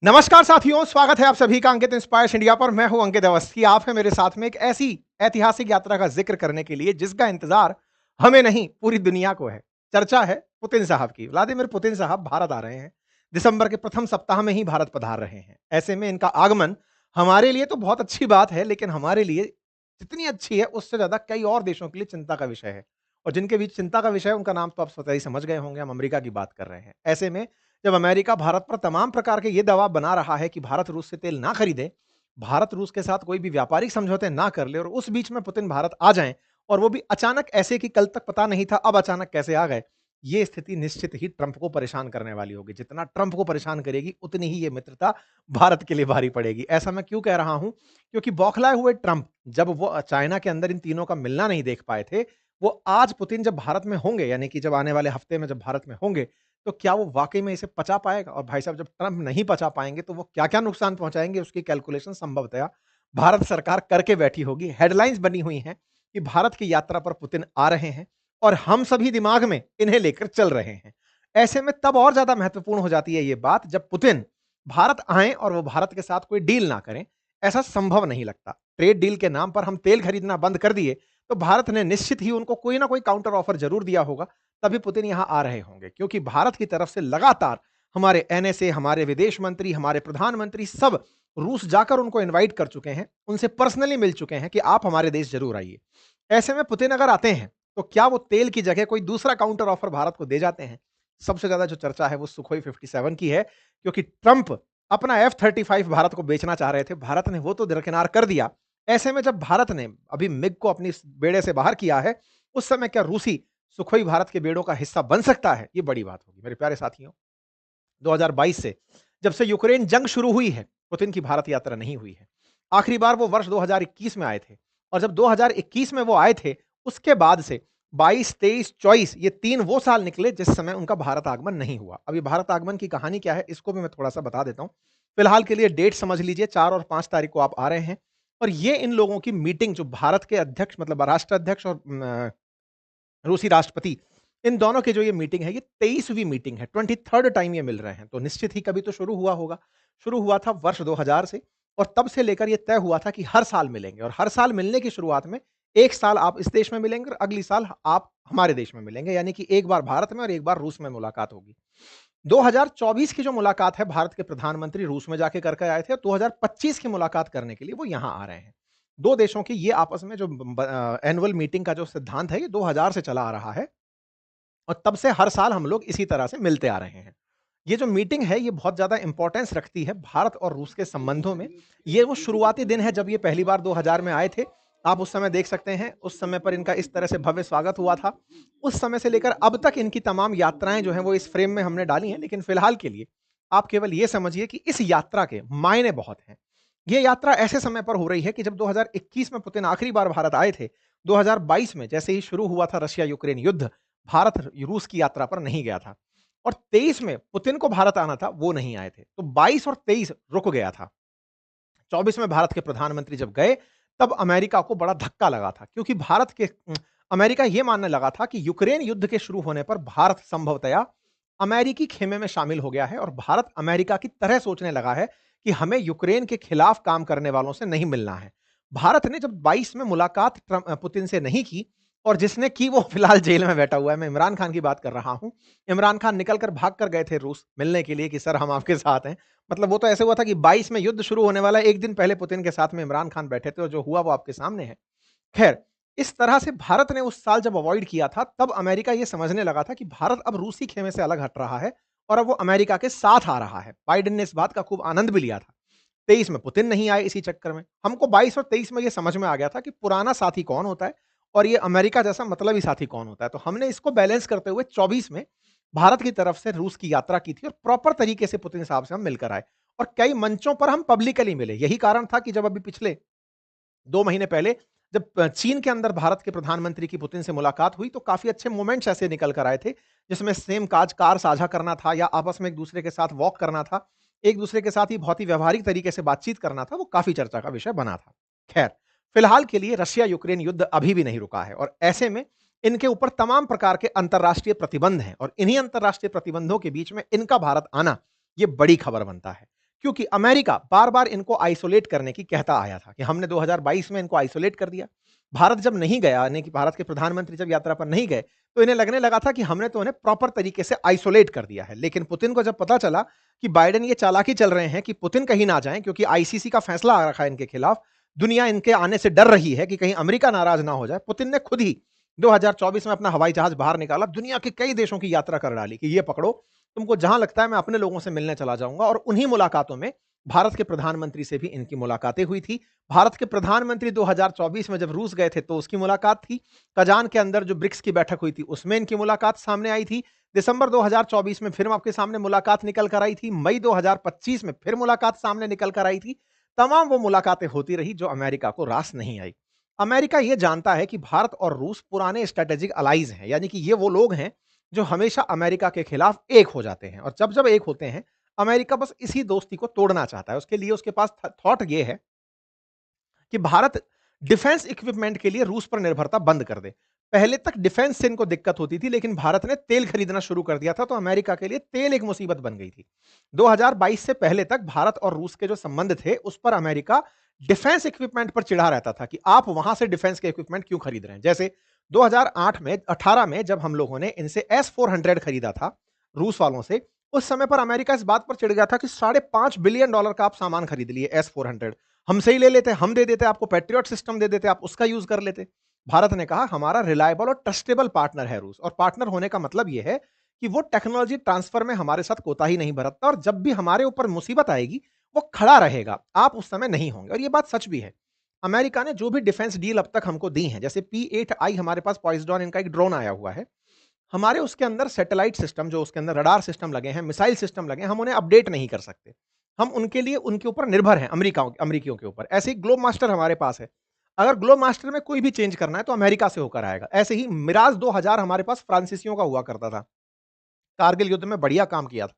नमस्कार साथियों, स्वागत है आप सभी का अंकित इंस्पायर्स इंडिया पर। मैं हूं अंकित अवस्थी। आप है मेरे साथ में एक ऐसी ऐतिहासिक यात्रा का जिक्र करने के लिए जिसका इंतजार हमें नहीं पूरी दुनिया को है। चर्चा है पुतिन साहब की। व्लादिमीर पुतिन साहब भारत आ रहे हैं। दिसंबर के प्रथम सप्ताह में ही भारत पधार रहे हैं। ऐसे में इनका आगमन हमारे लिए तो बहुत अच्छी बात है, लेकिन हमारे लिए जितनी अच्छी है उससे ज्यादा कई और देशों के लिए चिंता का विषय है। और जिनके बीच चिंता का विषय है उनका नाम तो आप स्वतः ही समझ गए होंगे। हम अमेरिका की बात कर रहे हैं। ऐसे में जब अमेरिका भारत पर तमाम प्रकार के ये दबाव बना रहा है कि भारत रूस से तेल ना खरीदे, भारत रूस के साथ कोई भी व्यापारिक समझौते ना कर ले और उस बीच में पुतिन भारत आ जाएं, और वो भी अचानक ऐसे कि कल तक पता नहीं था, अब अचानक कैसे आ गए, ये स्थिति निश्चित ही ट्रंप को परेशान करने वाली होगी। जितना ट्रंप को परेशान करेगी उतनी ही ये मित्रता भारत के लिए भारी पड़ेगी। ऐसा मैं क्यों कह रहा हूं? क्योंकि बौखलाए हुए ट्रंप जब वो चाइना के अंदर इन तीनों का मिलना नहीं देख पाए थे, वो आज पुतिन जब भारत में होंगे, यानी कि जब आने वाले हफ्ते में जब भारत में होंगे, तो क्या वो वाक़ई में इसे पचा पाएगा? और भाई साहब, जब ट्रंप नहीं पचा पाएँगे तो वो क्या-क्या नुकसान पहुँचाएँगे, उसकी कैलकुलेशन संभवतया भारत सरकार करके बैठी होगी। हेडलाइन्स बनी हुई हैं कि भारत की यात्रा पर पुतिन आ रहे हैं और हम सभी दिमाग में इन्हें लेकर चल रहे हैं। ऐसे में तब और ज़्यादा महत्वपूर्ण हो जाती है ये बात जब पुतिन भारत आएँ और वो भारत के साथ कोई डील ना करें। ऐसा संभव नहीं लगता। ट्रेड डील के नाम पर हम तेल खरीदना बंद कर दिए, तो भारत ने निश्चित ही उनको कोई ना कोई काउंटर ऑफर ज़रूर दिया होगा, तभी पुतिन यहां आ रहे होंगे। क्योंकि भारत की तरफ से लगातार हमारे एनएसए, हमारे विदेश मंत्री, हमारे प्रधानमंत्री सब रूस जाकर उनको इनवाइट कर चुके हैं, उनसे पर्सनली मिल चुके हैं कि आप हमारे देश जरूर आइए। ऐसे में पुतिन अगर आते हैं तो क्या वो तेल की जगह कोई दूसरा काउंटर ऑफर भारत को दे जाते हैं? सबसे ज्यादा जो चर्चा है वो सुखोई 57 की है, क्योंकि ट्रंप अपना F-35 भारत को बेचना चाह रहे थे। भारत ने वो तो दरकिनार कर दिया। ऐसे में जब भारत ने अभी मिग को अपनी बेड़े से बाहर किया है, उस समय क्या रूसी सुखोई भारत के बेड़ों का हिस्सा बन सकता है? ये बड़ी बात होगी मेरे प्यारे साथियों। 2022 से जब से यूक्रेन जंग शुरू हुई है, पुतिन की भारत यात्रा नहीं हुई है। आखिरी बार वो वर्ष 2021 में आए थे, और जब 2021 में वो आए थे, उसके बाद से 22, 23, 24 ये 3 वो साल निकले जिस समय उनका भारत आगमन नहीं हुआ। अब ये भारत आगमन की कहानी क्या है, इसको भी मैं थोड़ा-सा बता देता हूँ। फिलहाल के लिए डेट समझ लीजिए, 4 और 5 तारीख को आप आ रहे हैं, और ये इन लोगों की मीटिंग जो भारत के अध्यक्ष मतलब राष्ट्राध्यक्ष और रूसी राष्ट्रपति, इन दोनों की जो ये मीटिंग है, ये 23वीं मीटिंग है, 23rd टाइम ये मिल रहे हैं। तो निश्चित ही कभी तो शुरू हुआ होगा। शुरू हुआ था वर्ष 2000 से, और तब से लेकर ये तय हुआ था कि हर साल मिलेंगे, और हर साल मिलने की शुरुआत में एक साल आप इस देश में मिलेंगे और अगली साल आप हमारे देश में मिलेंगे, यानी कि एक बार भारत में और एक बार रूस में मुलाकात होगी। 2024 की जो मुलाकात है, भारत के प्रधानमंत्री रूस में जाके करके आए थे, और 2025 की मुलाकात करने के लिए वो यहाँ आ रहे हैं। 2 देशों की ये आपस में जो एनुअल मीटिंग का जो सिद्धांत है, ये 2000 से चला आ रहा है, और तब से हर साल हम लोग इसी तरह से मिलते आ रहे हैं। ये जो मीटिंग है, ये बहुत ज़्यादा इम्पोर्टेंस रखती है भारत और रूस के संबंधों में। ये वो शुरुआती दिन है जब ये पहली बार 2000 में आए थे। आप उस समय देख सकते हैं, उस समय पर इनका इस तरह से भव्य स्वागत हुआ था। उस समय से लेकर अब तक इनकी तमाम यात्राएँ जो हैं, वो इस फ्रेम में हमने डाली हैं। लेकिन फिलहाल के लिए आप केवल ये समझिए कि इस यात्रा के मायने बहुत हैं। ये यात्रा ऐसे समय पर हो रही है कि जब 2021 में पुतिन आखिरी बार भारत आए थे, 2022 में जैसे ही शुरू हुआ था रशिया-यूक्रेन युद्ध, भारत रूस की यात्रा पर नहीं गया था, और 23 में पुतिन को भारत आना था, वो नहीं आए थे। तो 22 और 23 रुक गया था। 24 में भारत के प्रधानमंत्री जब गए, तब अमेरिका को बड़ा धक्का लगा था, क्योंकि अमेरिका ये मानने लगा था कि यूक्रेन युद्ध के शुरू होने पर भारत संभवतया अमेरिकी खेमे में शामिल हो गया है, और भारत अमेरिका की तरह सोचने लगा है कि हमें यूक्रेन के खिलाफ काम करने वालों से नहीं मिलना है। भारत ने जब 22 में मुलाकात पुतिन से नहीं की, और जिसने की वो फिलहाल जेल में बैठा हुआ है, मैं इमरान खान की बात कर रहा हूं। इमरान खान निकल कर भाग कर गए थे रूस मिलने के लिए कि सर हम आपके साथ हैं। मतलब वो तो ऐसे हुआ था कि 22 में युद्ध शुरू होने वाला है, एक दिन पहले पुतिन के साथ में इमरान खान बैठे थे, और जो हुआ वो आपके सामने है। खैर, इस तरह से भारत ने उस साल जब अवॉइड किया था, तब अमेरिका ये समझने लगा था कि भारत अब रूसी खेमे से अलग हट रहा है, और अब वो अमेरिका के साथ आ रहा है। बाइडेन ने इस बात का खूब आनंद भी लिया था। 23 में पुतिन नहीं आए इसी चक्कर में। हमको 22 और 23 में ये समझ में आ गया था कि पुराना साथी कौन होता है, और ये अमेरिका जैसा मतलबी साथी कौन होता है। तो हमने इसको बैलेंस करते हुए 24 में भारत की तरफ से रूस की यात्रा की थी, और प्रॉपर तरीके से पुतिन साहब से हम मिलकर आए, और कई मंचों पर हम पब्लिकली मिले। यही कारण था कि जब अभी पिछले 2 महीने पहले जब चीन के अंदर भारत के प्रधानमंत्री की पुतिन से मुलाकात हुई, तो काफ़ी अच्छे मोमेंट्स ऐसे निकल कर आए थे, जिसमें सेम कार साझा करना था, या आपस में एक-दूसरे के साथ वॉक करना था, एक-दूसरे के साथ ही बहुत ही व्यावहारिक तरीके से बातचीत करना था, वो काफ़ी चर्चा का विषय बना था। खैर, फिलहाल के लिए रशिया-यूक्रेन युद्ध अभी भी नहीं रुका है, और ऐसे में इनके ऊपर तमाम प्रकार के अंतर्राष्ट्रीय प्रतिबंध हैं, और इन्हीं अंतर्राष्ट्रीय प्रतिबंधों के बीच में इनका भारत आना, ये बड़ी खबर बनता है। क्योंकि अमेरिका बार-बार इनको आइसोलेट करने की कहता आया था कि हमने 2022 में इनको आइसोलेट कर दिया। भारत जब नहीं गया, यानी कि भारत के प्रधानमंत्री जब यात्रा पर नहीं गए, तो इन्हें लगने लगा था कि हमने तो उन्हें प्रॉपर तरीके से आइसोलेट कर दिया है। लेकिन पुतिन को जब पता चला कि बाइडेन ये चालाकी चल रहे हैं कि पुतिन कहीं ना जाएँ, क्योंकि आईसीसी का फैसला आ रखा है इनके खिलाफ, दुनिया इनके आने से डर रही है कि कहीं अमेरिका नाराज ना हो जाए। पुतिन ने खुद ही 2024 में अपना हवाई जहाज बाहर निकाला, दुनिया के कई देशों की यात्रा कर डाली कि ये पकड़ो, तुमको जहां लगता है मैं अपने लोगों से मिलने चला जाऊंगा। और उन्हीं मुलाकातों में भारत के प्रधानमंत्री से भी इनकी मुलाकातें हुई थी। भारत के प्रधानमंत्री 2024 में जब रूस गए थे तो उसकी मुलाकात थी। कजान के अंदर जो ब्रिक्स की बैठक हुई थी उसमें इनकी मुलाकात सामने आई थी। दिसंबर 2024 में फिर आपके सामने मुलाकात निकल कर आई थी। मई 2025 में फिर मुलाकात सामने निकल कर आई थी। तमाम वो मुलाकातें होती रही जो अमेरिका को रास नहीं आई। अमेरिका ये जानता है कि भारत और रूस पुराने स्ट्रेटेजिक अलाइज हैं, यानी कि ये वो लोग हैं जो हमेशा अमेरिका के खिलाफ एक हो जाते हैं। और जब जब एक होते हैं, अमेरिका बस इसी दोस्ती को तोड़ना चाहता है। उसके लिए उसके पास थॉट ये है कि भारत डिफेंस इक्विपमेंट के लिए रूस पर निर्भरता बंद कर दे। पहले तक डिफेंस से इनको दिक्कत होती थी, लेकिन भारत ने तेल खरीदना शुरू कर दिया था, तो अमेरिका के लिए तेल एक मुसीबत बन गई थी। 2022 से पहले तक भारत और रूस के जो संबंध थे उस पर अमेरिका डिफेंस इक्विपमेंट पर चिढ़ा रहता था कि आप वहां से डिफेंस के इक्विपमेंट क्यों खरीद रहे हैं। जैसे 2008 में 18 में जब हम लोगों ने इनसे S-400 खरीदा था रूस वालों से, उस समय पर अमेरिका इस बात पर चिढ़ गया था कि $5.5 बिलियन का आप सामान खरीद लिए S-400, हमसे ही ले लेते, हम दे देते आपको, पैट्रियट सिस्टम दे देते, आप उसका यूज कर लेते। भारत ने कहा हमारा रिलायबल और ट्रस्टेबल पार्टनर है रूस, और पार्टनर होने का मतलब यह है कि वो टेक्नोलॉजी ट्रांसफर में हमारे साथ कोताही नहीं बरतता, और जब भी हमारे ऊपर मुसीबत आएगी वो खड़ा रहेगा, आप उस समय नहीं होंगे। और ये बात सच भी है। अमेरिका ने जो भी डिफेंस डील अब तक हमको दी है, जैसे P-8I हमारे पास पॉइजन इनका एक ड्रोन आया हुआ है, हमारे उसके अंदर सैटेलाइट सिस्टम, जो उसके अंदर रडार सिस्टम लगे हैं, मिसाइल सिस्टम लगे हैं, हम उन्हें अपडेट नहीं कर सकते। हम उनके लिए उनके ऊपर निर्भर हैं, अमेरिकियों के ऊपर। ऐसे ही ग्लोब मास्टर हमारे पास है। अगर ग्लोब मास्टर में कोई भी चेंज करना है तो अमेरिका से होकर आएगा। ऐसे ही मिराज 2000 हमारे पास फ्रांसीसियों का हुआ करता था। कारगिल युद्ध में बढ़िया काम किया था,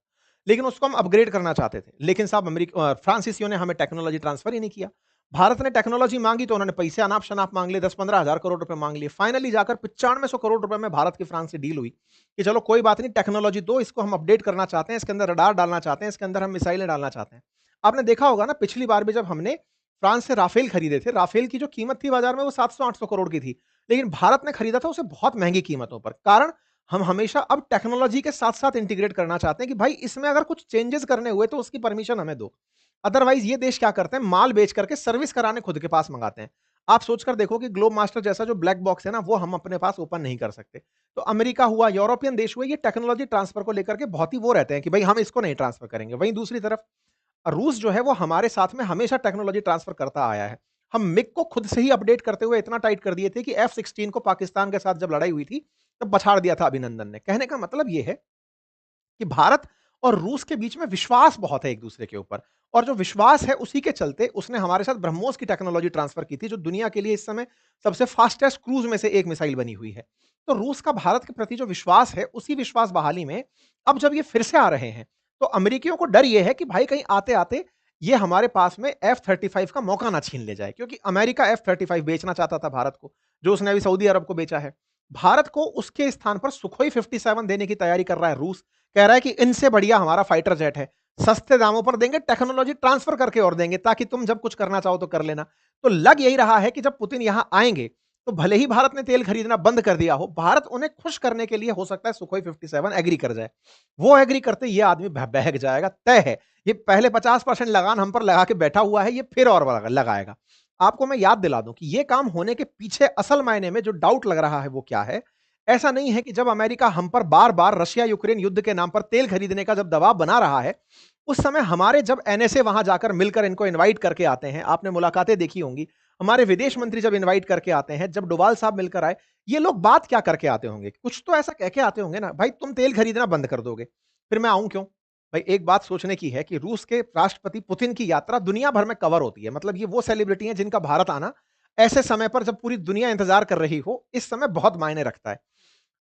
लेकिन उसको हम अपग्रेड करना चाहते थे। लेकिन साहब फ्रांसीसियों ने हमें टेक्नोलॉजी ट्रांसफर ही नहीं किया। भारत ने टेक्नोलॉजी मांगी तो उन्होंने पैसे अनाप शनाप मांग लिए, 10-15 हजार करोड़ रुपए मांग लिए। फाइनली जाकर 9500 करोड़ रुपए में भारत की फ्रांस से डील हुई कि चलो कोई बात नहीं, टेक्नोलॉजी दो, इसको हम अपडेट करना चाहते हैं, इसके अंदर रडार डालना चाहते हैं, इसके अंदर हम मिसाइलें डालना चाहते हैं। आपने देखा होगा ना, पिछली बार भी जब हमने फ्रांस से राफेल खरीदे थे, राफेल की जो कीमत थी बाजार में वो 700-800 करोड़ की थी, लेकिन भारत ने खरीदा था उसे बहुत महंगी कीमतों पर। कारण हम हमेशा अब टेक्नोलॉजी के साथ-साथ इंटीग्रेट करना चाहते हैं कि भाई इसमें अगर कुछ चेंजेस करने हुए तो उसकी परमिशन हमें दो। अदरवाइज़ ये देश क्या करते हैं, माल बेच करके सर्विस कराने खुद के पास मँगाते हैं। आप सोचकर देखो कि ग्लोब मास्टर जैसा जो ब्लैक बॉक्स है ना, वो हम अपने पास ओपन नहीं कर सकते। तो अमेरिका हुआ, यूरोपियन देश हुए, ये टेक्नोलॉजी ट्रांसफर को लेकर के बहुत ही वो रहते हैं कि भाई हम इसको नहीं ट्रांसफर करेंगे। वहीं दूसरी तरफ रूस जो है वो हमारे साथ में हमेशा टेक्नोलॉजी ट्रांसफर करता आया है। हम मिग को खुद से ही अपडेट करते हुए इतना टाइट कर दिए थे कि F-16 को पाकिस्तान के साथ जब लड़ाई हुई थी, तब पछाड़ दिया था अभिनंदन ने। कहने का मतलब ये है कि भारत और रूस के बीच में विश्वास बहुत है एक दूसरे के ऊपर, और जो विश्वास है उसी के चलते उसने हमारे साथ ब्रह्मोस की टेक्नोलॉजी ट्रांसफर की थी, जो दुनिया के लिए इस समय सबसे फास्टेस्ट क्रूज में से एक मिसाइल बनी हुई है। तो रूस का भारत के प्रति जो विश्वास है, उसी विश्वास बहाली में अब जब ये फिर से आ रहे हैं, तो अमेरिकियों को डर ये है कि भाई कहीं आते आते ये हमारे पास में F-35 का मौका ना छीन ले जाए, क्योंकि अमेरिका F-35 बेचना चाहता था भारत को, जो उसने अभी सऊदी अरब को बेचा है। भारत को उसके स्थान पर सुखोई 57 देने की तैयारी कर रहा है रूस। कह रहा है कि इनसे बढ़िया हमारा फाइटर जेट है, सस्ते दामों पर देंगे, टेक्नोलॉजी ट्रांसफर करके और देंगे, ताकि तुम जब कुछ करना चाहो तो कर लेना। तो लग यही रहा है कि जब पुतिन यहां आएंगे तो भले ही भारत ने तेल खरीदना बंद कर दिया हो, भारत उन्हें खुश करने के लिए हो सकता है सुखोई 57 एग्री कर जाए। वो एग्री करते ये आदमी बहक जाएगा, तय है। ये पहले 50% लगान हम पर लगा के बैठा हुआ है, ये फिर और लगाएगा। आपको मैं याद दिला दूं कि ये काम होने के पीछे असल मायने में जो डाउट लग रहा है वो क्या है। ऐसा नहीं है कि जब अमेरिका हम पर बार-बार रशिया यूक्रेन युद्ध के नाम पर तेल खरीदने का जब दबाव बना रहा है, उस समय हमारे जब एनएसए वहां जाकर मिलकर इनको इनवाइट करके आते हैं, आपने मुलाकातें देखी होंगी, हमारे विदेश मंत्री जब इनवाइट करके आते हैं, जब डोभाल साहब मिलकर आए, ये लोग बात क्या करके आते होंगे? कुछ तो ऐसा कह के आते होंगे ना, भाई तुम तेल खरीदना बंद कर दोगे, फिर मैं आऊं क्यों? भाई एक बात सोचने की है कि रूस के राष्ट्रपति पुतिन की यात्रा दुनिया भर में कवर होती है। मतलब ये वो सेलिब्रिटी हैं जिनका भारत आना ऐसे समय पर, जब पूरी दुनिया इंतजार कर रही हो, इस समय बहुत मायने रखता है।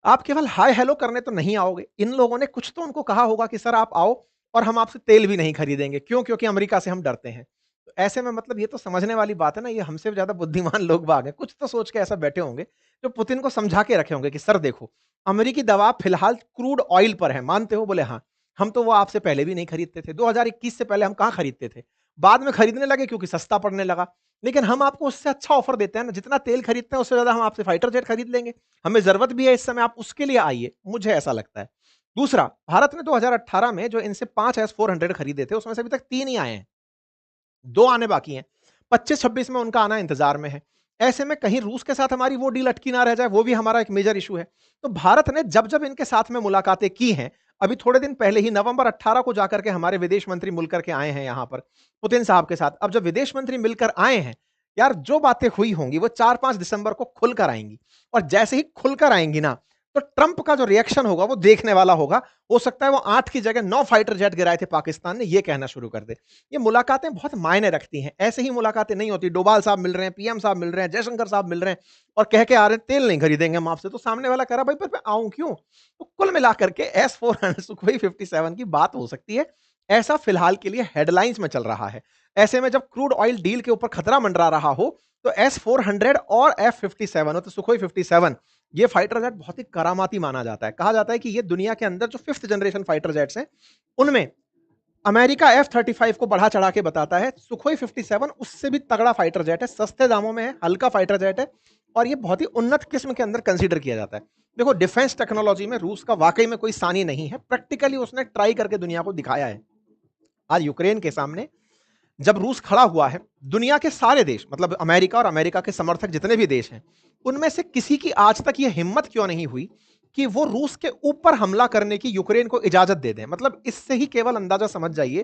आप केवल हाय हेलो करने तो नहीं आओगे। इन लोगों ने कुछ तो उनको कहा होगा कि सर आप आओ और हम आपसे तेल भी नहीं खरीदेंगे। क्यों? क्योंकि अमेरिका से हम डरते हैं। तो ऐसे में मतलब ये तो समझने वाली बात है ना, ये हमसे ज़्यादा बुद्धिमान लोग बाग हैं। कुछ तो सोच के ऐसा बैठे होंगे, जो पुतिन को समझा के रखे होंगे कि सर देखो, अमेरिकी दबाव फिलहाल क्रूड ऑयल पर है, मानते हो? बोले हाँ। हम तो वो आपसे पहले भी नहीं खरीदते थे। 2021 से पहले हम कहां खरीदते थे? बाद में खरीदने लगे क्योंकि सस्ता पड़ने लगा। लेकिन हम आपको उससे अच्छा ऑफर देते हैं ना, जितना तेल खरीदते हैं उससे ज्यादा हम आपसे फाइटर जेट खरीद लेंगे। हमें जरूरत भी है इस समय, आप उसके लिए आइए, मुझे ऐसा लगता है। दूसरा, भारत ने 2018 में जो इनसे 5 S-400 खरीदे थे, उसमें से अभी तक 3 ही आए हैं, 2 आने बाकी हैं। 25-26 में उनका आना इंतजार में है। ऐसे में कहीं रूस के साथ हमारी वो डील अटकी ना रह जाए, वो भी हमारा एक मेजर इशू है। तो भारत ने जब जब इनके साथ में मुलाकातें की हैं, अभी थोड़े दिन पहले ही नवंबर 18 को जाकर के हमारे विदेश मंत्री मिल करके आए हैं यहां पर पुतिन साहब के साथ। अब जब विदेश मंत्री मिलकर आए हैं, यार जो बातें हुई होंगी वो 4-5 दिसंबर को खुलकर आएंगी। और जैसे ही खुलकर आएंगी ना, तो ट्रंप का जो रिएक्शन होगा वो देखने वाला होगा। हो सकता है वो 8 की जगह 9 फाइटर जेट गिराए थे पाकिस्तान ने, ये कहना शुरू कर दे। ये मुलाकातें बहुत मायने रखती हैं। ऐसे ही मुलाकातें नहीं होती, डोभाल साहब मिल रहे हैं, पीएम साहब मिल रहे हैं, जयशंकर साहब मिल रहे हैं और कह के आ रहे हैं तेल नहीं खरीदेंगे हम आपसे। तो सामने वाला कह रहा भाई पर मैं आऊं क्यों? तो कुल मिलाकर के S-400 सुखोई 57 की बात हो सकती है। ऐसा फिलहाल के लिए हेडलाइंस में चल रहा है। ऐसे में जब क्रूड ऑयल डील के ऊपर खतरा मंडरा रहा हो, तो S-400 और F-57 हो तो सुखोई 57, ये फाइटर जेट बहुत ही करामाती माना जाता है। कहा जाता है कि ये दुनिया के अंदर जो 5th जनरेशन फाइटर जेट्स हैं, उनमें अमेरिका F-35 को बढ़ा चढ़ा के बताता है। सुखोई 57 उससे भी तगड़ा फाइटर जेट है, सस्ते दामों में है, हल्का फाइटर जेट है और ये बहुत ही उन्नत किस्म के अंदर कंसीडर किया जाता है। देखो, डिफेंस टेक्नोलॉजी में रूस का वाकई में कोई सानी नहीं है। प्रैक्टिकली उसने ट्राई करके दुनिया को दिखाया है। आज यूक्रेन के सामने जब रूस खड़ा हुआ है, दुनिया के सारे देश, मतलब अमेरिका और अमेरिका के समर्थक जितने भी देश हैं, उनमें से किसी की आज तक यह हिम्मत क्यों नहीं हुई कि वो रूस के ऊपर हमला करने की यूक्रेन को इजाजत दे दें। मतलब इससे ही केवल अंदाजा समझ जाइए,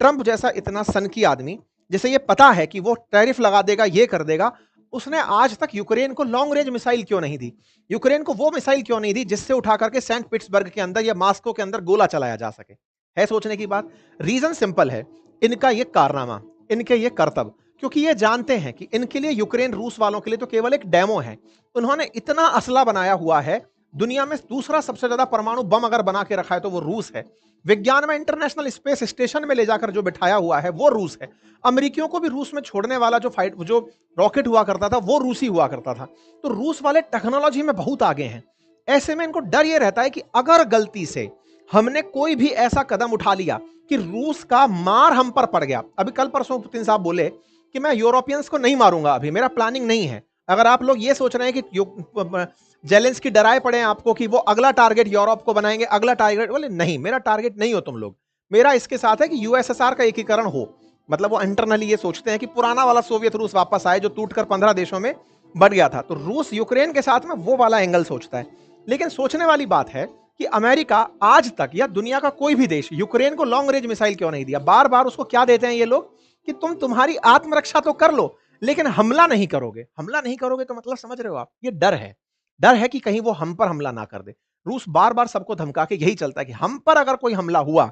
ट्रंप जैसा इतना सनकी आदमी, जिसे ये पता है कि वो टैरिफ लगा देगा, ये कर देगा, उसने आज तक यूक्रेन को लॉन्ग रेंज मिसाइल क्यों नहीं दी? यूक्रेन को वो मिसाइल क्यों नहीं दी जिससे उठा करके सेंट पीटर्सबर्ग के अंदर या मास्को के अंदर गोला चलाया जा सके? है सोचने की बात। रीजन सिंपल है, इनका ये कारनामा, इनके ये करतब, क्योंकि ये जानते हैं कि इनके लिए यूक्रेन रूस वालों के लिए तो केवल एक डेमो है। उन्होंने इतना असला बनाया हुआ है, दुनिया में दूसरा सबसे ज्यादा परमाणु बम अगर बना के रखा है तो वो रूस है। विज्ञान में इंटरनेशनल स्पेस स्टेशन में ले जाकर जो बिठाया हुआ है वो रूस है। अमेरिकियों को भी रूस में छोड़ने वाला जो रॉकेट हुआ करता था वो रूसी हुआ करता था। तो रूस वाले टेक्नोलॉजी में बहुत आगे हैं। ऐसे में इनको डर ये रहता है कि अगर गलती से हमने कोई भी ऐसा कदम उठा लिया कि रूस का मार हम पर पड़ गया। अभी कल परसों पुतिन साहब बोले कि मैं यूरोपियंस को नहीं मारूंगा, अभी मेरा प्लानिंग नहीं है। अगर आप लोग ये सोच रहे हैं कि जेलेंस्की डराए पड़े हैं आपको कि वो अगला टारगेट यूरोप को बनाएंगे, अगला टारगेट, बोले नहीं, मेरा टारगेट नहीं हो तुम लोग। मेरा इसके साथ है कि यूएसएसआर का एकीकरण हो। मतलब वो इंटरनली ये सोचते हैं कि पुराना वाला सोवियत रूस वापस आए जो टूटकर 15 देशों में बढ़ गया था। तो रूस यूक्रेन के साथ में वो वाला एंगल सोचता है। लेकिन सोचने वाली बात है कि अमेरिका आज तक या दुनिया का कोई भी देश यूक्रेन को लॉन्ग रेंज मिसाइल क्यों नहीं दिया? बार बार उसको क्या देते हैं ये लोग कि तुम्हारी आत्मरक्षा तो कर लो, लेकिन हमला नहीं करोगे। हमला नहीं करोगे तो मतलब समझ रहे हो आप, ये डर है। डर है कि कहीं वो हम पर हमला ना कर दे। रूस बार बार सबको धमका के यही चलता है कि हम पर अगर कोई हमला हुआ,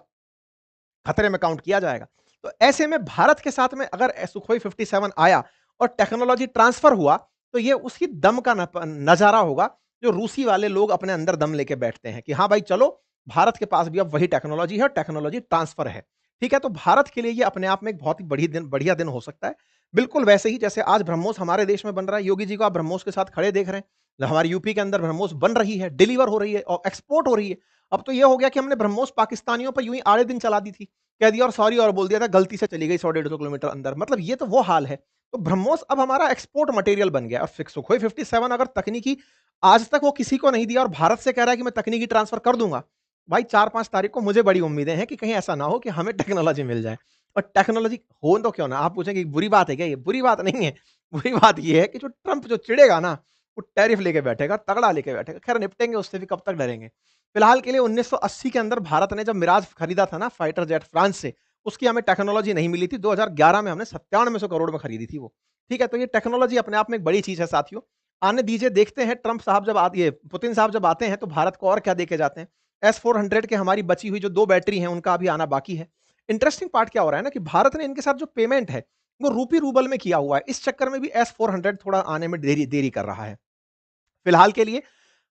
खतरे में काउंट किया जाएगा। तो ऐसे में भारत के साथ में अगर सुखोई 57 आया और टेक्नोलॉजी ट्रांसफर हुआ, तो ये उसकी दम का नजारा होगा जो रूसी वाले लोग अपने अंदर दम लेके बैठते हैं कि हाँ भाई चलो, भारत के पास भी अब वही टेक्नोलॉजी है और टेक्नोलॉजी ट्रांसफर है। ठीक है, तो भारत के लिए ये अपने आप में एक बहुत ही बढ़िया दिन हो सकता है। बिल्कुल वैसे ही जैसे आज ब्रह्मोस हमारे देश में बन रहा है। योगी जी को आप ब्रह्मोस के साथ खड़े देख रहे हैं, हमारे यूपी के अंदर ब्रह्मोस बन रही है, डिलीवर हो रही है और एक्सपोर्ट हो रही है। अब तो ये हो गया कि हमने ब्रह्मोस पाकिस्तानियों पर यूं ही आड़े दिन चला दी थी, कह दिया और सॉरी और बोल दिया था, गलती से चली गई 100-150 किलोमीटर अंदर। मतलब ये तो वो हाल है। तो ब्रह्मोस अब हमारा एक्सपोर्ट मटेरियल बन गया। और सुखोई 57 अगर तकनीकी आज तक वो किसी को नहीं दिया और भारत से कह रहा है कि मैं तकनीकी ट्रांसफर कर दूंगा, भाई 4-5 तारीख को मुझे बड़ी उम्मीदें हैं कि कहीं ऐसा ना हो कि हमें टेक्नोलॉजी मिल जाए। और टेक्नोलॉजी हो तो क्यों ना, आप पूछेंगे बुरी बात है क्या? ये बुरी बात नहीं है। बुरी बात ये है कि जो ट्रंप जो चिढ़ेगा ना, वो टैरिफ लेके बैठेगा, तगड़ा लेके बैठेगा। खैर निपटेंगे उससे भी, कब तक डरेंगे। फिलहाल के लिए 1980 के अंदर भारत ने जब मिराज खरीदा था ना फाइटर जेट फ्रांस से, उसकी हमें टेक्नोलॉजी नहीं मिली थी। 2011 में हमने 9700 करोड़ में खरीदी थी वो। ठीक है, तो ये टेक्नोलॉजी अपने आप में एक बड़ी चीज है साथियों। आने दीजिए, देखते हैं ट्रंप साहब जब ये पुतिन साहब जब आते हैं तो भारत को और क्या देके जाते हैं। S-400 के हमारी बची हुई जो 2 बैटरी हैं उनका अभी आना बाकी है। इंटरेस्टिंग पार्ट क्या हो रहा है ना कि भारत ने इनके साथ जो पेमेंट है वो रूपी रूबल में किया हुआ है। इस चक्कर में भी S-400 थोड़ा आने में देरी कर रहा है। फिलहाल के लिए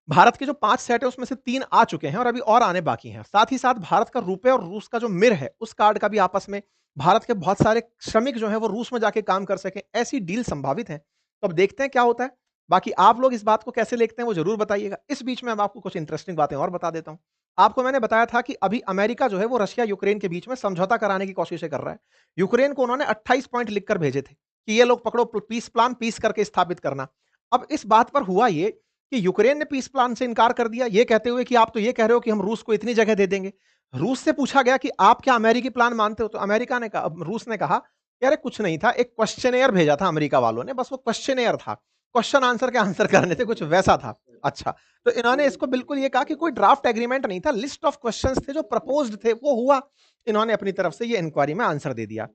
भारत के जो 5 सेट है उसमें से 3 आ चुके हैं और अभी और आने बाकी हैं। साथ ही साथ भारत का रुपए और रूस का जो मिर है उस कार्ड का भी आपस में, भारत के बहुत सारे श्रमिक जो हैं वो रूस में जाके काम कर सकें, ऐसी डील संभावित है। तो अब देखते हैं क्या होता है। बाकी आप लोग इस बात को कैसे देखते हैं वो जरूर बताइएगा। इस बीच में मैं आपको कुछ इंटरेस्टिंग बातें और बता देता हूं। आपको मैंने बताया था कि अभी अमेरिका जो है वो रशिया यूक्रेन के बीच में समझौता कराने की कोशिशें कर रहा है। यूक्रेन को उन्होंने 28 पॉइंट लिखकर भेजे थे कि ये लोग पकड़ो पीस प्लान, पीस करके स्थापित करना। अब इस बात पर हुआ ये कि यूक्रेन ने पीस प्लान से इनकार कर दिया, ये कहते हुए कि आप तो ये कह रहे हो कि हम रूस को इतनी जगह दे देंगे। रूस से पूछा गया कि आप क्या अमेरिकी प्लान मानते हो? तो अमेरिका ने कहा, रूस ने कहा कि अरे कुछ नहीं था, एक क्वेश्चनेयर भेजा था अमेरिका वालों ने, बस वो क्वेश्चनेयर था। क्वेश्चन आंसर के आंसर करने थे, कुछ वैसा था। अच्छा, तो इन्होंने इसको बिल्कुल ये कहा कि कोई ड्राफ्ट एग्रीमेंट नहीं था, लिस्ट ऑफ क्वेश्चंस थे जो प्रपोज्ड थे, वो हुआ। इन्होंने अपनी तरफ से ये इंक्वायरी में आंसर दे दिया।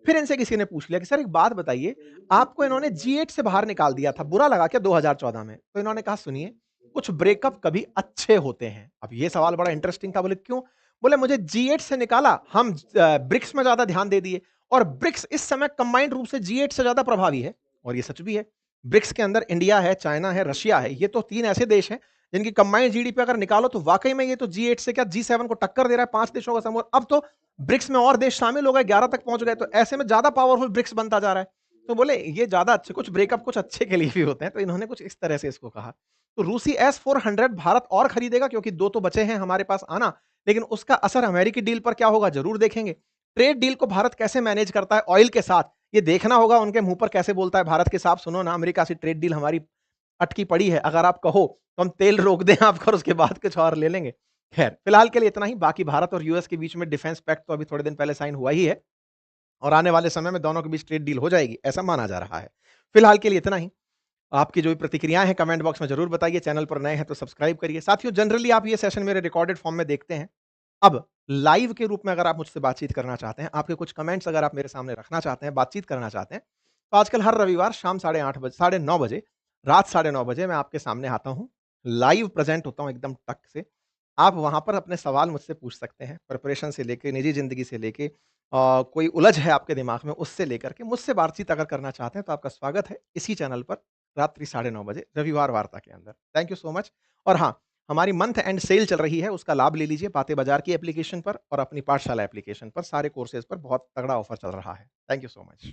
फिर इनसे किसी ने पूछ लिया कि सर एक बात बताइए, आपको इन्होंने G8 से बाहर निकाल दिया था, बुरा लगा क्या 2014 में? तो इन्होंने कहा सुनिए, कुछ ब्रेकअप कभी अच्छे होते हैं। अब ये सवाल बड़ा इंटरेस्टिंग था, बोले क्यों? बोले मुझे G8 से निकाला, हम ब्रिक्स में ज्यादा ध्यान दे दिए और ब्रिक्स इस समय कंबाइंड रूप से G8 से ज्यादा प्रभावी है। और ये सच भी है। ब्रिक्स के अंदर इंडिया है, चाइना है, रशिया है, ये तो 3 ऐसे देश हैं जिनकी कंबाइंड जीडीपी अगर निकालो तो वाकई में ये तो G8 से क्या G7 को टक्कर दे रहा है, 5 देशों का समूह। अब तो ब्रिक्स में और देश शामिल हो गए, 11 तक पहुंच गए, तो ऐसे में ज्यादा पावरफुल ब्रिक्स बनता जा रहा है। तो बोले ये ज्यादा अच्छे, कुछ ब्रेकअप कुछ अच्छे के लिए भी होते हैं, तो इन्होंने कुछ इस तरह से इसको कहा। तो रूसी S-400 भारत और खरीदेगा क्योंकि 2 तो बचे हैं हमारे पास आना, लेकिन उसका असर अमेरिकी डील पर क्या होगा जरूर देखेंगे। ट्रेड डील को भारत कैसे मैनेज करता है ऑयल के साथ, ये देखना होगा। उनके मुंह पर कैसे बोलता है भारत के साथ, सुनो ना अमेरिका से ट्रेड डील हमारी अटकी पड़ी है, अगर आप कहो तो हम तेल रोक दें आपका और उसके बाद कुछ और ले लेंगे। खैर फिलहाल के लिए इतना ही। बाकी भारत और यूएस के बीच में डिफेंस पैक्ट तो अभी थोड़े दिन पहले साइन हुआ ही है और आने वाले समय में दोनों के बीच ट्रेड डील हो जाएगी, ऐसा माना जा रहा है। फिलहाल के लिए इतना ही। आपकी जो भी प्रतिक्रियाएं हैं कमेंट बॉक्स में जरूर बताइए। चैनल पर नए हैं तो सब्सक्राइब करिए। साथियों जनरली आप ये सेशन मेरे रिकॉर्डेड फॉर्म में देखते हैं। अब लाइव के रूप में अगर आप मुझसे बातचीत करना चाहते हैं, आपके कुछ कमेंट्स अगर आप मेरे सामने रखना चाहते हैं, बातचीत करना चाहते हैं, तो आजकल हर रविवार शाम 8:30 बजे, 9:30 बजे, रात 9:30 बजे मैं आपके सामने आता हूं। लाइव प्रेजेंट होता हूं एकदम टक से। आप वहां पर अपने सवाल मुझसे पूछ सकते हैं, प्रिपरेशन से लेके, निजी जिंदगी से लेके, कोई उलझ है आपके दिमाग में उससे लेकर के मुझसे बातचीत अगर करना चाहते हैं तो आपका स्वागत है इसी चैनल पर रात्रि 9:30 बजे रविवार वार्ता के अंदर। Thank you so much. और हाँ, हमारी मंथ एंड सेल चल रही है, उसका लाभ ले लीजिए बातें बाजार की एप्लीकेशन पर और अपनी पाठशाला एप्लीकेशन पर। सारे कोर्सेज पर बहुत तगड़ा ऑफर चल रहा है। Thank you so much.